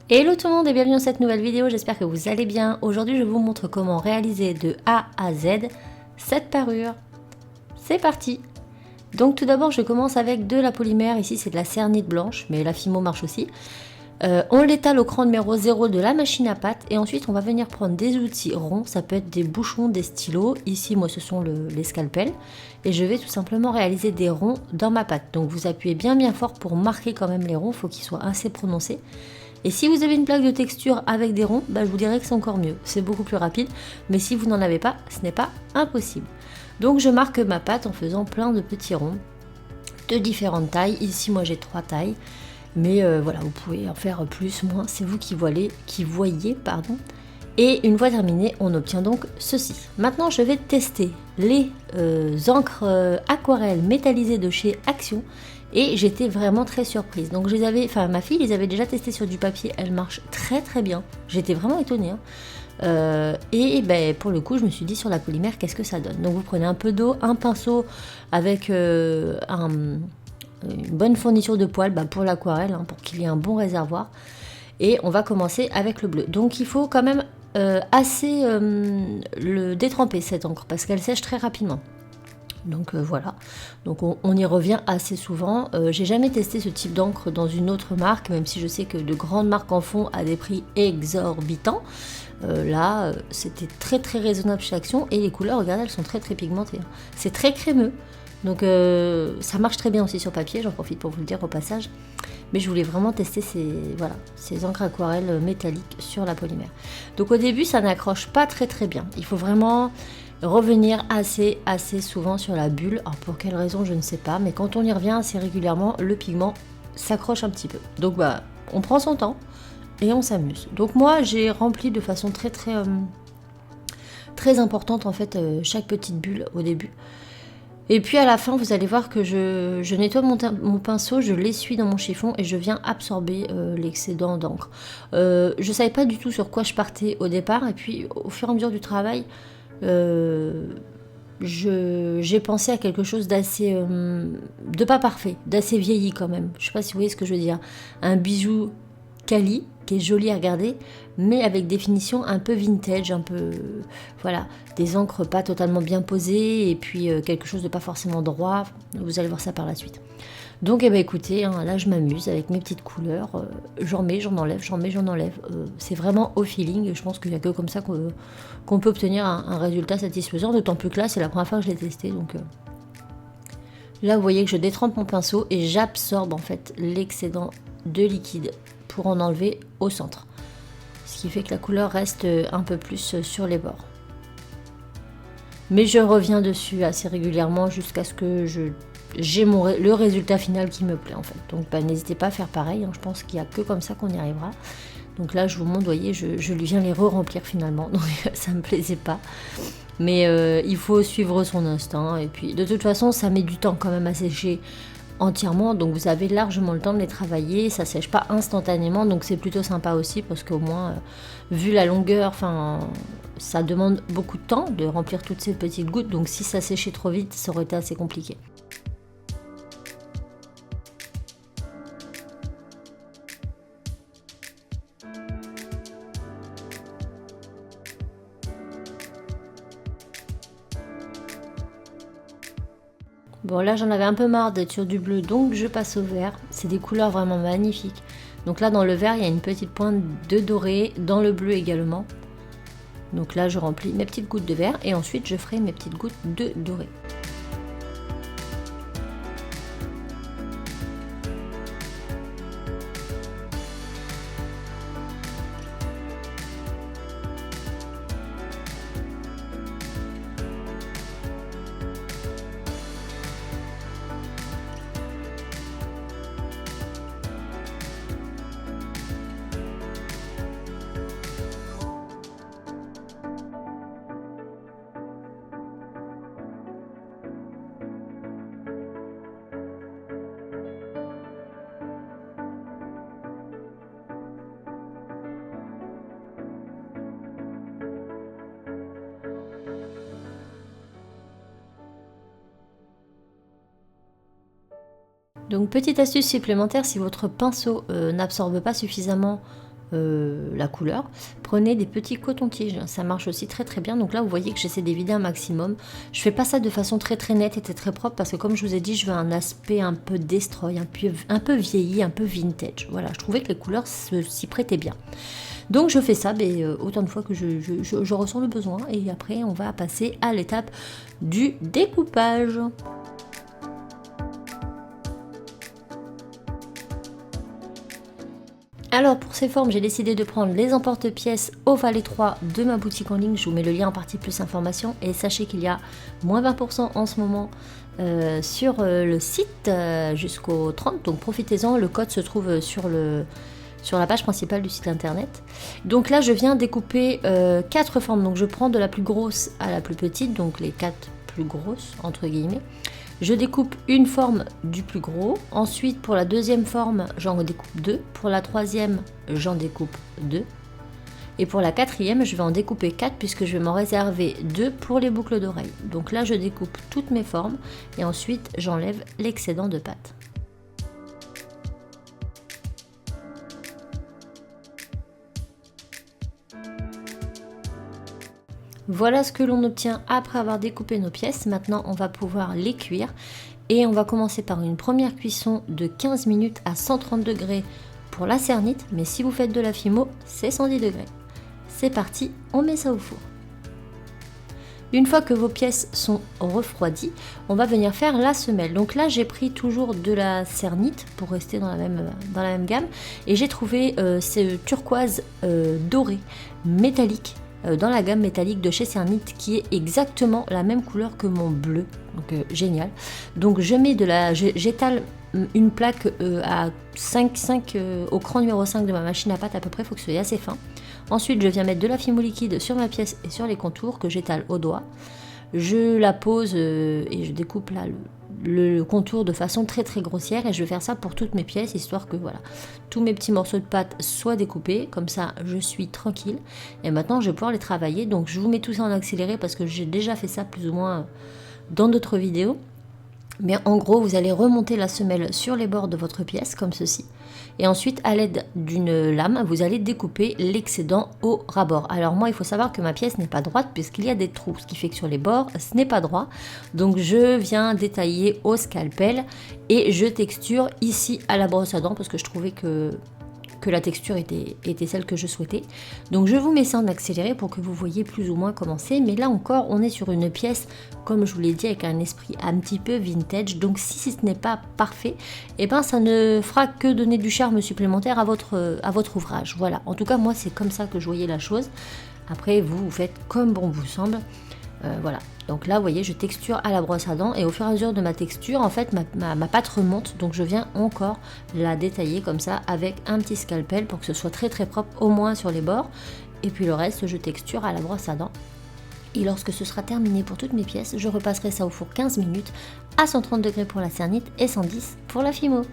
Hello tout le monde et bienvenue dans cette nouvelle vidéo, j'espère que vous allez bien. Aujourd'hui je vous montre comment réaliser de A à Z cette parure. C'est parti. Donc tout d'abord je commence avec de la polymère, ici c'est de la cernite blanche, mais la Fimo marche aussi. On l'étale au cran numéro 0 de la machine à pâte et ensuite on va venir prendre des outils ronds, ça peut être des bouchons, des stylos, ici moi ce sont les scalpels, et je vais tout simplement réaliser des ronds dans ma pâte. Donc vous appuyez bien fort pour marquer quand même les ronds, il faut qu'ils soient assez prononcés. Et si vous avez une plaque de texture avec des ronds, je vous dirais que c'est encore mieux, c'est beaucoup plus rapide, mais si vous n'en avez pas, ce n'est pas impossible. Donc je marque ma pâte en faisant plein de petits ronds de différentes tailles, ici moi j'ai 3 tailles, mais voilà, vous pouvez en faire plus, moins, c'est vous qui voyez. Et une fois terminé, on obtient donc ceci. Maintenant je vais tester les encres aquarelles métallisées de chez Action. Et j'étais vraiment très surprise. Donc ma fille les avait déjà testés sur du papier, elles marchent très bien. J'étais vraiment étonnée. Et pour le coup, je me suis dit sur la polymère, qu'est-ce que ça donne? Donc vous prenez un peu d'eau, un pinceau avec une bonne fourniture de poils pour l'aquarelle, pour qu'il y ait un bon réservoir. Et on va commencer avec le bleu. Donc il faut quand même assez le détremper cette encre parce qu'elle sèche très rapidement. Donc voilà, donc on y revient assez souvent. J'ai jamais testé ce type d'encre dans une autre marque, même si je sais que de grandes marques en font à des prix exorbitants. Là, c'était très raisonnable chez Action et les couleurs, regardez, elles sont très pigmentées. C'est très crémeux, donc ça marche très bien aussi sur papier, j'en profite pour vous le dire au passage. Mais je voulais vraiment tester ces encres aquarelles métalliques sur la polymère. Donc au début, ça n'accroche pas très bien. Il faut vraiment revenir assez souvent sur la bulle. Alors pour quelle raison, je ne sais pas, mais quand on y revient assez régulièrement, le pigment s'accroche un petit peu. Donc on prend son temps et on s'amuse. Donc moi, j'ai rempli de façon très importante en fait chaque petite bulle au début. Et puis à la fin, vous allez voir que je nettoie mon pinceau, je l'essuie dans mon chiffon et je viens absorber l'excédent d'encre. Je savais pas du tout sur quoi je partais au départ, et puis au fur et à mesure du travail, j'ai pensé à quelque chose d'assez, de pas parfait, d'assez vieilli quand même. Je sais pas si vous voyez ce que je veux dire. Un bijou quali, qui est joli à regarder, mais avec des finitions un peu vintage, un peu, voilà, des encres pas totalement bien posées, et puis quelque chose de pas forcément droit. Vous allez voir ça par la suite. Donc écoutez, là je m'amuse avec mes petites couleurs, j'en mets, j'en enlève, c'est vraiment au feeling, je pense qu'il n'y a que comme ça qu'on peut obtenir un résultat satisfaisant, d'autant plus que là c'est la première fois que je l'ai testé, donc là vous voyez que je détrempe mon pinceau et j'absorbe en fait l'excédent de liquide pour en enlever au centre, ce qui fait que la couleur reste un peu plus sur les bords. Mais je reviens dessus assez régulièrement jusqu'à ce que j'ai le résultat final qui me plaît en fait. Donc n'hésitez pas à faire pareil, je pense qu'il n'y a que comme ça qu'on y arrivera. Donc là je vous montre, vous voyez, je lui viens les re-remplir finalement, donc ça me plaisait pas. Mais il faut suivre son instinct, et puis de toute façon ça met du temps quand même à sécher entièrement, donc vous avez largement le temps de les travailler, ça sèche pas instantanément, donc c'est plutôt sympa aussi parce qu'au moins vu la longueur, ça demande beaucoup de temps de remplir toutes ces petites gouttes, donc si ça séchait trop vite ça aurait été assez compliqué. Bon là j'en avais un peu marre d'être sur du bleu, donc je passe au vert. C'est des couleurs vraiment magnifiques. Donc là dans le vert il y a une petite pointe de doré, dans le bleu également. Donc là je remplis mes petites gouttes de vert et ensuite je ferai mes petites gouttes de doré. Donc petite astuce supplémentaire, si votre pinceau n'absorbe pas suffisamment la couleur, prenez des petits cotons-tiges, ça marche aussi très très bien. Donc là vous voyez que j'essaie d'éviter un maximum. Je fais pas ça de façon très très nette et très propre parce que comme je vous ai dit, je veux un aspect un peu destroy, un peu vieilli, un peu vintage. Voilà, je trouvais que les couleurs s'y prêtaient bien. Donc je fais ça autant de fois que je ressens le besoin, et après on va passer à l'étape du découpage. Alors pour ces formes, j'ai décidé de prendre les emporte-pièces Oval 3 de ma boutique en ligne. Je vous mets le lien en partie plus information, et sachez qu'il y a moins 20% en ce moment sur le site jusqu'au 30, donc profitez-en. Le code se trouve sur la page principale du site internet. Donc là je viens découper 4 formes, donc je prends de la plus grosse à la plus petite, donc les 4 plus grosses entre guillemets. Je découpe une forme du plus gros, ensuite pour la deuxième forme j'en découpe 2, pour la troisième j'en découpe 2, et pour la quatrième je vais en découper 4 puisque je vais m'en réserver 2 pour les boucles d'oreilles. Donc là je découpe toutes mes formes et ensuite j'enlève l'excédent de pâte. Voilà ce que l'on obtient après avoir découpé nos pièces. Maintenant on va pouvoir les cuire, et on va commencer par une première cuisson de 15 minutes à 130 degrés pour la cernite, mais si vous faites de la fimo, c'est 110 degrés. C'est parti, on met ça au four. Une fois que vos pièces sont refroidies, on va venir faire la semelle. Donc là j'ai pris toujours de la cernite pour rester dans la même gamme, et j'ai trouvé ce turquoise doré métallique dans la gamme métallique de chez Cernite, qui est exactement la même couleur que mon bleu, donc génial. Donc je mets j'étale une plaque à 5 au cran numéro 5 de ma machine à pâte à peu près, il faut que ce soit assez fin. Ensuite je viens mettre de la fimo liquide sur ma pièce et sur les contours que j'étale au doigt. Je la pose et je découpe là le contour de façon très très grossière, et je vais faire ça pour toutes mes pièces, histoire que voilà, tous mes petits morceaux de pâte soient découpés, comme ça je suis tranquille. Et maintenant je vais pouvoir les travailler, donc je vous mets tout ça en accéléré parce que j'ai déjà fait ça plus ou moins dans d'autres vidéos. Mais en gros, vous allez remonter la semelle sur les bords de votre pièce, comme ceci. Et ensuite, à l'aide d'une lame, vous allez découper l'excédent au ras-bord. Alors moi, il faut savoir que ma pièce n'est pas droite puisqu'il y a des trous, ce qui fait que sur les bords, ce n'est pas droit. Donc je viens détailler au scalpel et je texture ici à la brosse à dents parce que je trouvais que la texture était celle que je souhaitais. Donc je vous mets ça en accéléré pour que vous voyez plus ou moins comment c'est. Mais là encore, on est sur une pièce, comme je vous l'ai dit, avec un esprit un petit peu vintage. Donc si ce n'est pas parfait, et ben ça ne fera que donner du charme supplémentaire à votre ouvrage. Voilà, en tout cas moi c'est comme ça que je voyais la chose. Après vous faites comme bon vous semble. Voilà, donc là vous voyez je texture à la brosse à dents, et au fur et à mesure de ma texture en fait ma pâte remonte, donc je viens encore la détailler comme ça avec un petit scalpel pour que ce soit très très propre au moins sur les bords, et puis le reste je texture à la brosse à dents. Et lorsque ce sera terminé pour toutes mes pièces, je repasserai ça au four 15 minutes à 130 degrés pour la cernite et 110 pour la fimo.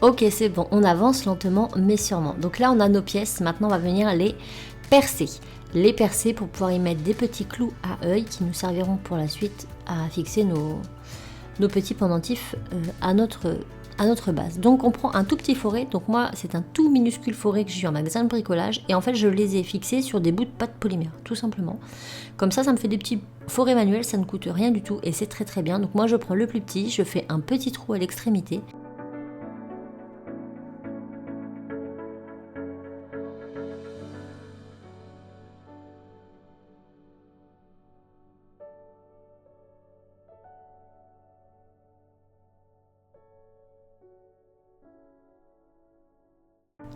Ok, c'est bon, on avance lentement mais sûrement. Donc là on a nos pièces, maintenant on va venir les percer. Les percer pour pouvoir y mettre des petits clous à œil qui nous serviront pour la suite à fixer nos petits pendentifs à notre base. Donc on prend un tout petit forêt, donc moi c'est un tout minuscule forêt que j'ai eu en magasin de bricolage, et en fait je les ai fixés sur des bouts de pâte polymère, tout simplement. Comme ça me fait des petits forêts manuels, ça ne coûte rien du tout et c'est très très bien. Donc moi je prends le plus petit, je fais un petit trou à l'extrémité.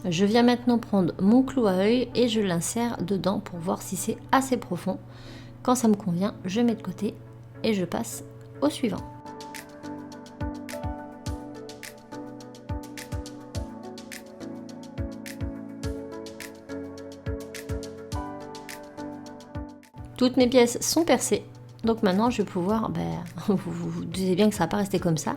Je viens maintenant prendre mon clou à œil et je l'insère dedans pour voir si c'est assez profond. Quand ça me convient, je mets de côté et je passe au suivant. Toutes mes pièces sont percées. Donc maintenant, je vais pouvoir, vous doutez bien que ça ne va pas rester comme ça.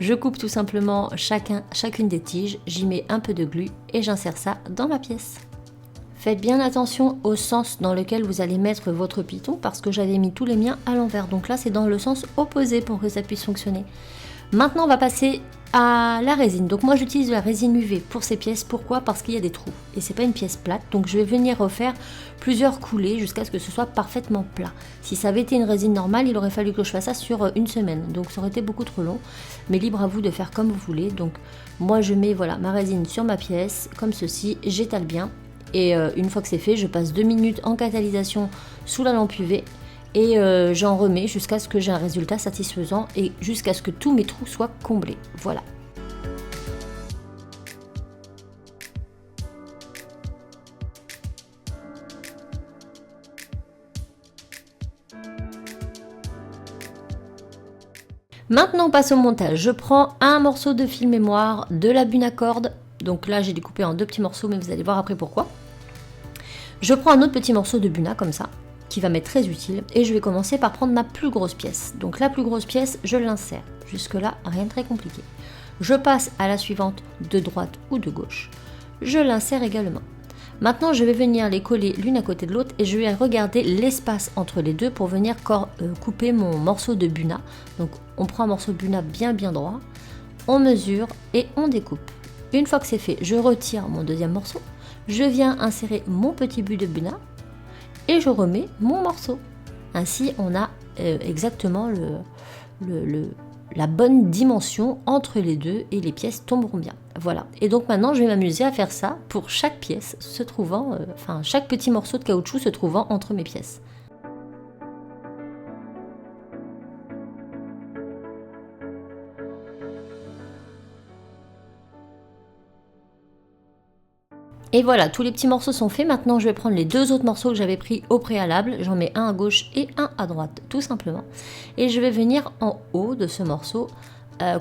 Je coupe tout simplement chacune des tiges, j'y mets un peu de glu et j'insère ça dans ma pièce. Faites bien attention au sens dans lequel vous allez mettre votre piton parce que j'avais mis tous les miens à l'envers. Donc là, c'est dans le sens opposé pour que ça puisse fonctionner. Maintenant, on va passer à la résine. Donc moi, j'utilise de la résine UV pour ces pièces. Pourquoi? Parce qu'il y a des trous et c'est pas une pièce plate. Donc je vais venir refaire plusieurs coulées jusqu'à ce que ce soit parfaitement plat. Si ça avait été une résine normale, il aurait fallu que je fasse ça sur une semaine. Donc ça aurait été beaucoup trop long. Mais libre à vous de faire comme vous voulez. Donc moi, je mets voilà ma résine sur ma pièce comme ceci. J'étale bien. Et une fois que c'est fait, je passe 2 minutes en catalysation sous la lampe UV. Et j'en remets jusqu'à ce que j'ai un résultat satisfaisant et jusqu'à ce que tous mes trous soient comblés. Voilà. Maintenant on passe au montage. Je prends un morceau de fil mémoire, de la bune à corde. Donc là j'ai découpé en 2 petits morceaux mais vous allez voir après pourquoi. Je prends un autre petit morceau de buna comme ça, qui va m'être très utile, et je vais commencer par prendre ma plus grosse pièce. Donc la plus grosse pièce, je l'insère. Jusque là, rien de très compliqué. Je passe à la suivante de droite ou de gauche. Je l'insère également. Maintenant, je vais venir les coller l'une à côté de l'autre et je vais regarder l'espace entre les deux pour venir couper mon morceau de buna. Donc on prend un morceau de buna bien droit, on mesure et on découpe. Une fois que c'est fait, je retire mon deuxième morceau. Je viens insérer mon petit bout de buna et je remets mon morceau. Ainsi, on a exactement la bonne dimension entre les deux et les pièces tomberont bien. Voilà. Et donc maintenant, je vais m'amuser à faire ça pour chaque pièce se trouvant, chaque petit morceau de caoutchouc se trouvant entre mes pièces. Et voilà, tous les petits morceaux sont faits. Maintenant, je vais prendre les 2 autres morceaux que j'avais pris au préalable. J'en mets un à gauche et un à droite, tout simplement. Et je vais venir en haut de ce morceau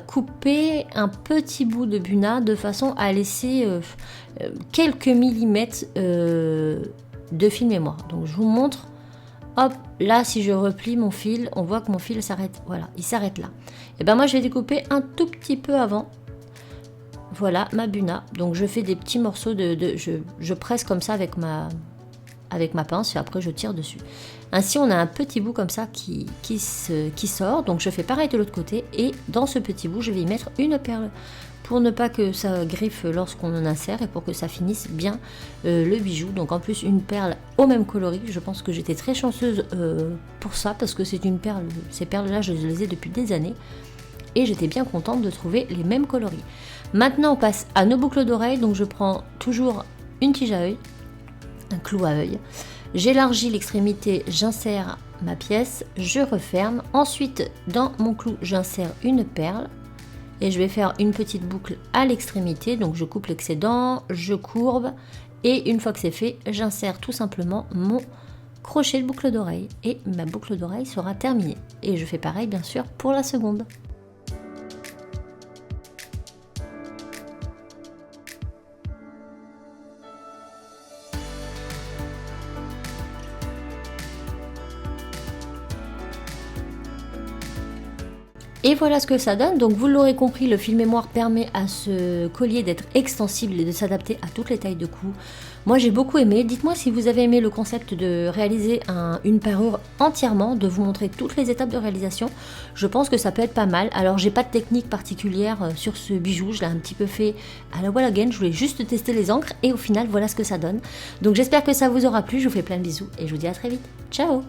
couper un petit bout de buna de façon à laisser quelques millimètres de fil mémoire. Donc, je vous montre. Hop, là, si je replie mon fil, on voit que mon fil s'arrête. Voilà, il s'arrête là. Et ben moi, je vais découper un tout petit peu avant. Voilà ma buna, donc je fais des petits morceaux je presse comme ça avec ma pince et après je tire dessus. Ainsi on a un petit bout comme ça qui sort, donc je fais pareil de l'autre côté et dans ce petit bout je vais y mettre une perle pour ne pas que ça griffe lorsqu'on en insère et pour que ça finisse bien le bijou. Donc en plus une perle au même coloris, je pense que j'étais très chanceuse pour ça parce que c'est une perle, ces perles là je les ai depuis des années et j'étais bien contente de trouver les mêmes coloris. Maintenant on passe à nos boucles d'oreilles, donc je prends toujours une tige à œil, un clou à œil, j'élargis l'extrémité, j'insère ma pièce, je referme, ensuite dans mon clou j'insère une perle et je vais faire une petite boucle à l'extrémité, donc je coupe l'excédent, je courbe et une fois que c'est fait, j'insère tout simplement mon crochet de boucle d'oreille et ma boucle d'oreille sera terminée. Et je fais pareil bien sûr pour la seconde. Et voilà ce que ça donne. Donc vous l'aurez compris, le fil mémoire permet à ce collier d'être extensible et de s'adapter à toutes les tailles de cou. Moi j'ai beaucoup aimé. Dites-moi si vous avez aimé le concept de réaliser une parure entièrement, de vous montrer toutes les étapes de réalisation. Je pense que ça peut être pas mal. Alors j'ai pas de technique particulière sur ce bijou, je l'ai un petit peu fait à la wall again. Je voulais juste tester les encres et au final voilà ce que ça donne. Donc j'espère que ça vous aura plu. Je vous fais plein de bisous et je vous dis à très vite. Ciao!